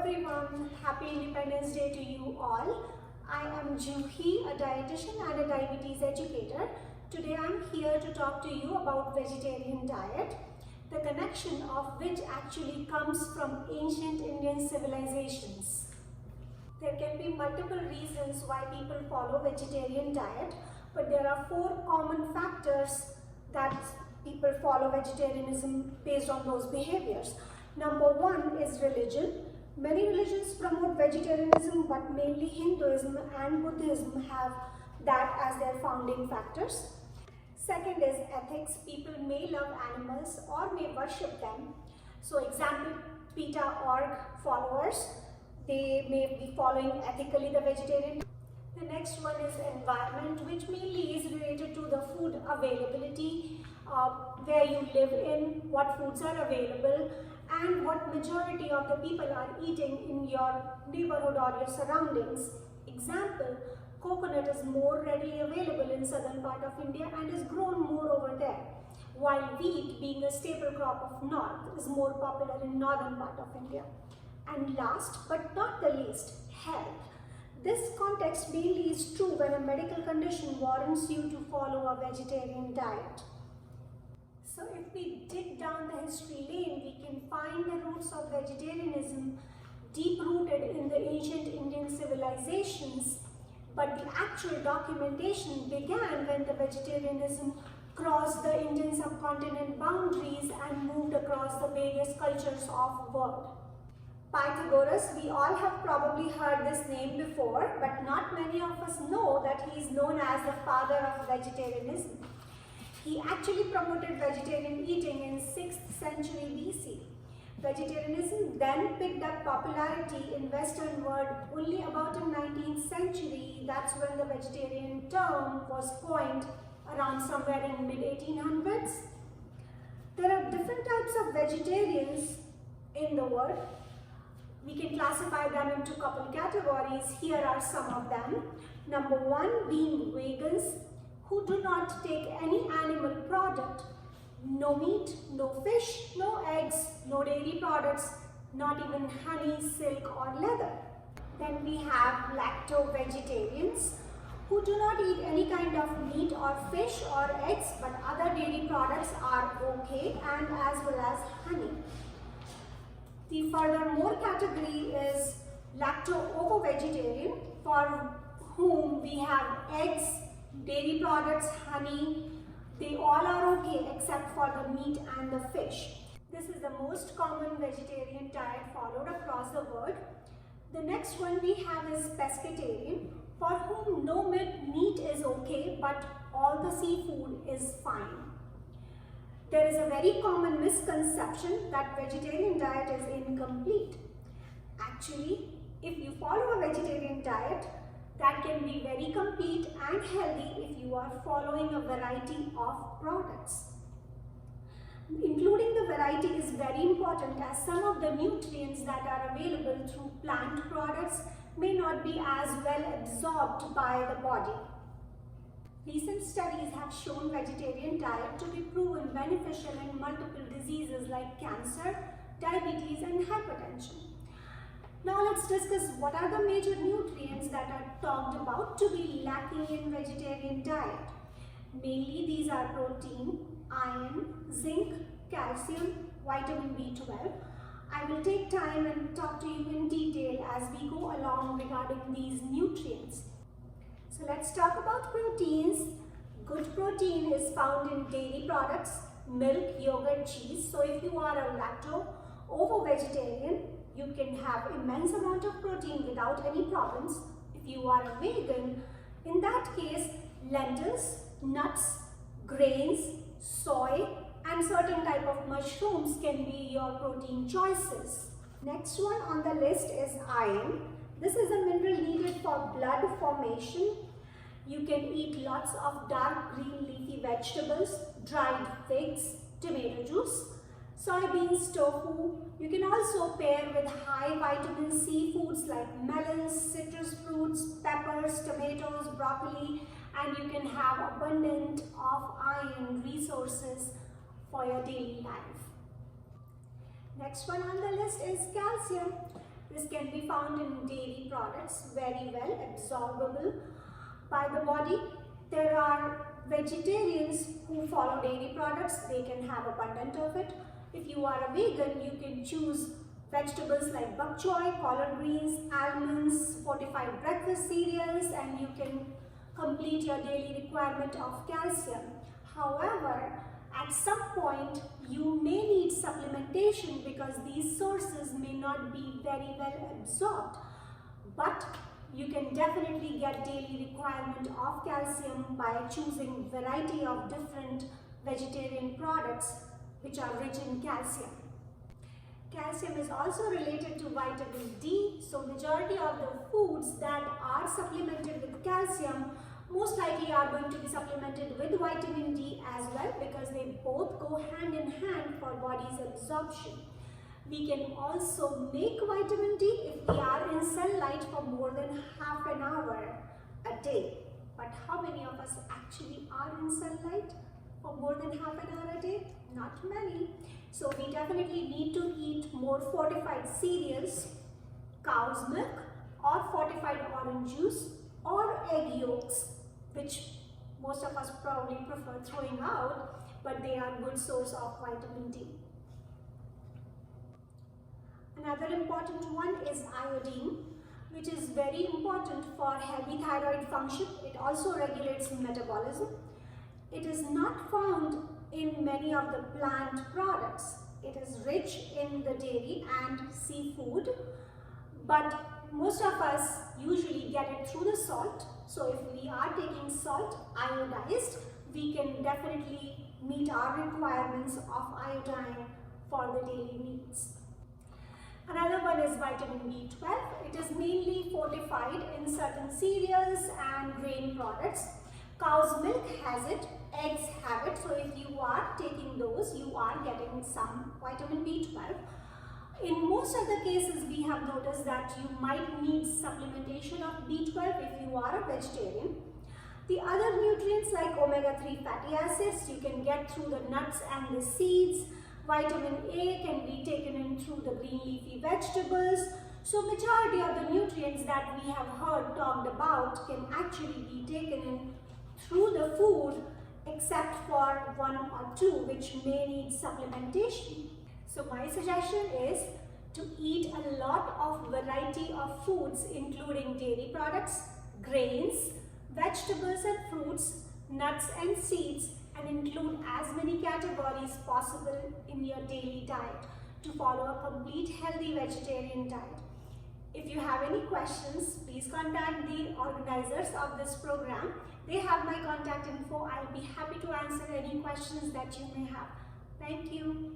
everyone, happy Independence Day to you all. I am Juhi, a dietitian and a diabetes educator. Today I am here to talk to you about vegetarian diet, the connection of which actually comes from ancient Indian civilizations. There can be multiple reasons why people follow vegetarian diet, but there are 4 common factors that people follow vegetarianism based on those behaviors. Number 1 is religion. Many religions promote vegetarianism, but mainly Hinduism and Buddhism have that as their founding factors. Second is ethics. People may love animals or may worship them. So example, PETA org followers, they may be following ethically the vegetarian. The next one is environment, which mainly is related to the food availability, where you live in, what foods are available, and what majority of the people are eating in your neighborhood or your surroundings. Example, coconut is more readily available in southern part of India and is grown more over there, while wheat, being a staple crop of north, is more popular in northern part of India. And last but not the least, health. This context mainly is true when a medical condition warrants you to follow a vegetarian diet. So if we dig down the history lane, we can find the roots of vegetarianism deep rooted in the ancient Indian civilizations, but the actual documentation began when the vegetarianism crossed the Indian subcontinent boundaries and moved across the various cultures of the world. Pythagoras, we all have probably heard this name before, but not many of us know that he is known as the father of vegetarianism. He actually promoted vegetarian eating in 6th century BC. Vegetarianism then picked up popularity in Western world only about in 19th century. That's when the vegetarian term was coined, around somewhere in mid-1800s. There are different types of vegetarians in the world. We can classify them into a couple categories. Here are some of them. Number 1 being vegans, who do not take any animal product, no meat, no fish, no eggs, no dairy products, not even honey, silk or leather. Then we have lacto-vegetarians, who do not eat any kind of meat or fish or eggs, but other dairy products are okay, and as well as honey. The furthermore category is lacto-ovo-vegetarian, for whom we have eggs, dairy products, honey, they all are okay except for the meat and the fish. This is the most common vegetarian diet followed across the world. The next one we have is pescatarian, for whom no meat is okay but all the seafood is fine. There is a very common misconception that vegetarian diet is incomplete. Actually, if you follow a vegetarian diet, that can be very complete and healthy if you are following a variety of products. Including the variety is very important, as some of the nutrients that are available through plant products may not be as well absorbed by the body. Recent studies have shown vegetarian diet to be proven beneficial in multiple diseases like cancer, diabetes and hypertension. Now let's discuss what are the major nutrients that are talked about to be lacking in vegetarian diet. Mainly these are protein, iron, zinc, calcium, vitamin B12. I will take time and talk to you in detail as we go along regarding these nutrients. So let's talk about proteins. Good protein is found in dairy products, milk, yogurt, cheese. So if you are a lacto-ovo-vegetarian, you can have immense amount of protein without any problems. If you are a vegan, in that case, lentils, nuts, grains, soy and certain type of mushrooms can be your protein choices. Next one on the list is iron. This is a mineral needed for blood formation. You can eat lots of dark green leafy vegetables, dried figs, tomato juice, soybeans, tofu. You can also pair with high vitamin C foods like melons, citrus fruits, peppers, tomatoes, broccoli, and you can have abundant of iron resources for your daily life. Next one on the list is calcium. This can be found in dairy products, very well absorbable by the body. There are vegetarians who follow dairy products, they can have abundant of it. If you are a vegan, you can choose vegetables like bok choy, collard greens, almonds, fortified breakfast cereals, and you can complete your daily requirement of calcium. However, at some point you may need supplementation because these sources may not be very well absorbed. But you can definitely get daily requirement of calcium by choosing variety of different vegetarian products which are rich in calcium. Calcium is also related to vitamin D, so majority of the foods that are supplemented with calcium most likely are going to be supplemented with vitamin D as well, because they both go hand in hand for body's absorption. We can also make vitamin D if we are in sunlight for more than half an hour a day. But how many of us actually are in sunlight for more than half an hour a day? Not many. So we definitely need to eat more fortified cereals, cow's milk, or fortified orange juice, or egg yolks, which most of us probably prefer throwing out, but they are a good source of vitamin D. Another important one is iodine, which is very important for healthy thyroid function. It also regulates metabolism. It is not found in many of the plant products. It is rich in the dairy and seafood, but most of us usually get it through the salt. So if we are taking salt iodized, we can definitely meet our requirements of iodine for the daily needs. Another one is vitamin B12. It is mainly fortified in certain cereals and grain products. Cow's milk has it, eggs have it, so if you are taking those, you are getting some vitamin B12. In most of the cases, we have noticed that you might need supplementation of B12 if you are a vegetarian. The other nutrients like omega-3 fatty acids you can get through the nuts and the seeds. Vitamin A can be taken in through the green leafy vegetables. So majority of the nutrients that we have heard talked about can actually be taken in through the food, except for one or two which may need supplementation. So my suggestion is to eat a lot of variety of foods, including dairy products, grains, vegetables and fruits, nuts and seeds, and include as many categories possible in your daily diet to follow a complete healthy vegetarian diet. If you have any questions, please contact the organizers of this program. They have my contact info. I'll be happy to answer any questions that you may have. Thank you.